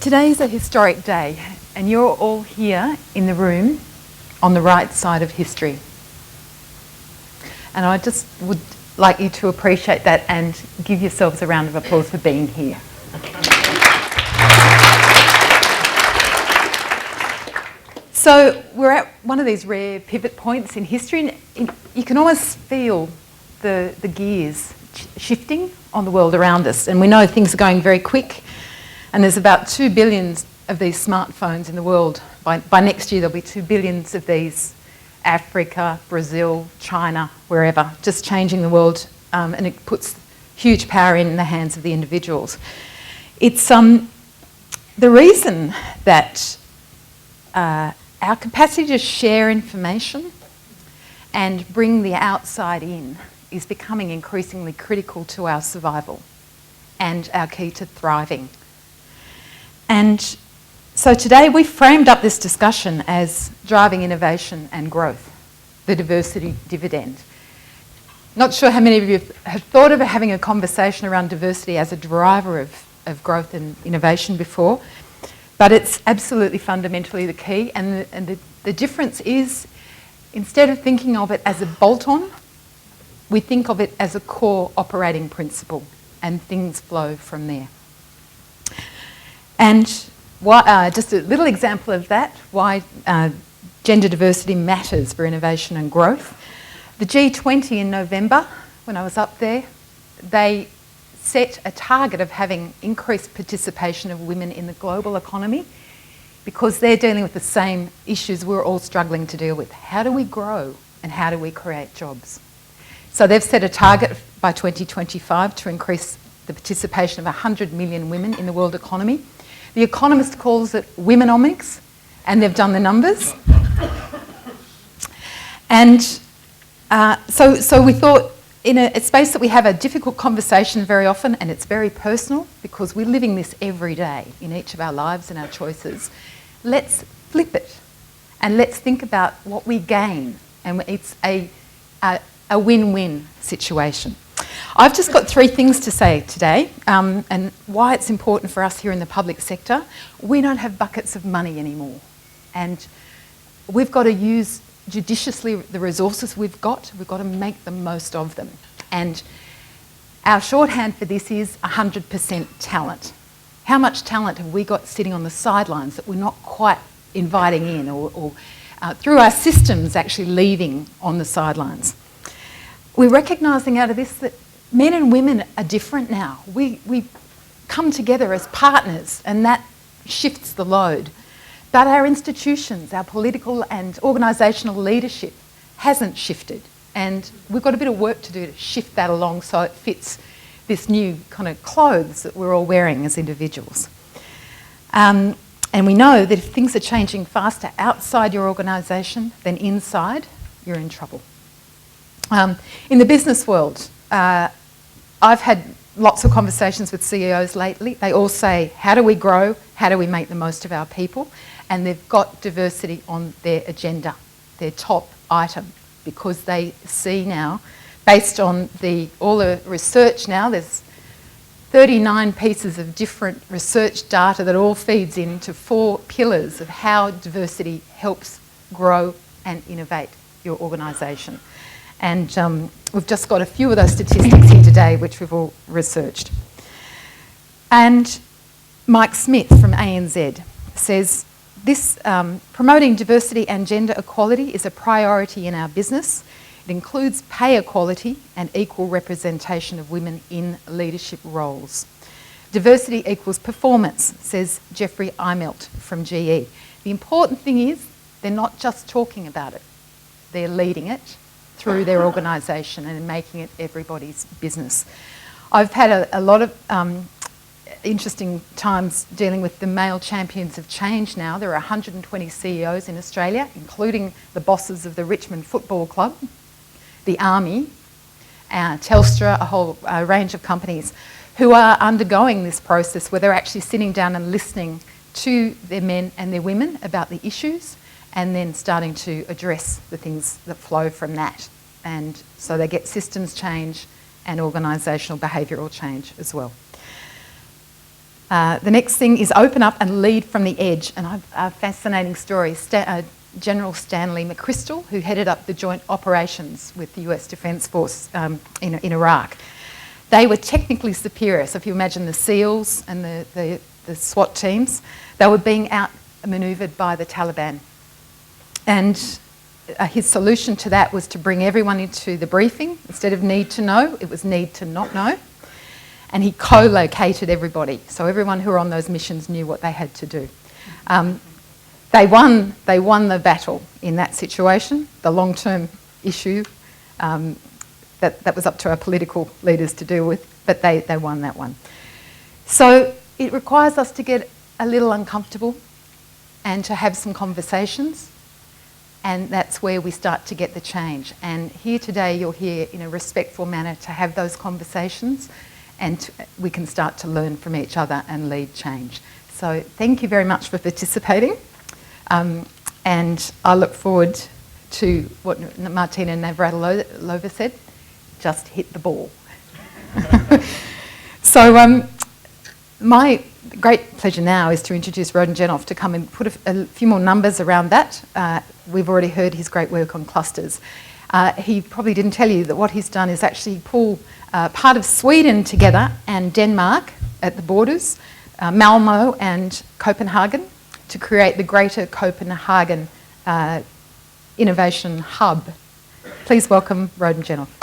Today is a historic day, and you're all here in the room on the right side of history. And I just would like you to appreciate that and give yourselves a round of applause for being here. So we're at one of these rare pivot points in history, and you can almost feel the gears shifting on the world around us, and we know things are going very quick, and there's about 2 billion of these smartphones in the world. By next year there'll be 2 billion of these. Africa, Brazil, China, wherever, just changing the world, and it puts huge power in the hands of the individuals. It's the reason that our capacity to share information and bring the outside in is becoming increasingly critical to our survival and our key to thriving. And so today we framed up this discussion as driving innovation and growth, the diversity dividend. Not sure how many of you have thought of having a conversation around diversity as a driver of growth and innovation before, but it's absolutely fundamentally the key, and the difference is, instead of thinking of it as a bolt-on, we think of it as a core operating principle, and things flow from there. And just a little example of that, why gender diversity matters for innovation and growth. The G20 in November, when I was up there, they set a target of having increased participation of women in the global economy because they're dealing with the same issues we're all struggling to deal with. How do we grow and how do we create jobs? So they've set a target by 2025 to increase the participation of 100 million women in the world economy. The Economist calls it womenomics, and they've done the numbers. And so we thought, in a space that we have a difficult conversation very often, and it's very personal because we're living this every day in each of our lives and our choices, let's flip it and let's think about what we gain, and it's a win-win situation. I've just got 3 things to say today, and why it's important for us here in the public sector. We don't have buckets of money anymore, and we've got to use judiciously the resources we've got. We've got to make the most of them. And our shorthand for this is 100% talent. How much talent have we got sitting on the sidelines that we're not quite inviting in, or through our systems actually leaving on the sidelines? We're recognising out of this that men and women are different now. We come together as partners, and that shifts the load. But our institutions, our political and organisational leadership hasn't shifted, and we've got a bit of work to do to shift that along so it fits this new kind of clothes that we're all wearing as individuals. And we know that if things are changing faster outside your organisation than inside, you're in trouble. In the business world, I've had lots of conversations with CEOs lately. They all say, how do we grow? How do we make the most of our people? And they've got diversity on their agenda, their top item, because they see now, based on all the research now, there's 39 pieces of different research data that all feeds into 4 pillars of how diversity helps grow and innovate your organisation. And we've just got a few of those statistics here today, which we've all researched. And Mike Smith from ANZ says, promoting diversity and gender equality is a priority in our business. It includes pay equality and equal representation of women in leadership roles. Diversity equals performance, says Jeffrey Imelt from GE. The important thing is they're not just talking about it, they're leading it through their organisation and making it everybody's business. I've had a lot of interesting times dealing with the male champions of change now. There are 120 CEOs in Australia, including the bosses of the Richmond Football Club, the Army, Telstra, a whole range of companies who are undergoing this process where they're actually sitting down and listening to their men and their women about the issues, and then starting to address the things that flow from that. And so they get systems change and organisational behavioural change as well. The next thing is open up and lead from the edge. And a fascinating story. General Stanley McChrystal, who headed up the joint operations with the US Defence Force in Iraq, they were technically superior. So if you imagine the SEALs and the SWAT teams, they were being outmanoeuvred by the Taliban. And his solution to that was to bring everyone into the briefing. Instead of need to know, it was need to not know. And he co-located everybody. So everyone who were on those missions knew what they had to do. They won the battle in that situation. The long-term issue, that was up to our political leaders to deal with, but they won that one. So it requires us to get a little uncomfortable and to have some conversations, and that's where we start to get the change. And here today you're here in a respectful manner to have those conversations, and we can start to learn from each other and lead change. So thank you very much for participating. And I look forward to what Martina Navratilova said, just hit the ball. So my great pleasure now is to introduce Roden Jenoff to come and put a few more numbers around that. We've already heard his great work on clusters. He probably didn't tell you that what he's done is actually pull part of Sweden together and Denmark at the borders, Malmö and Copenhagen, to create the Greater Copenhagen Innovation Hub. Please welcome Roden Jenoff.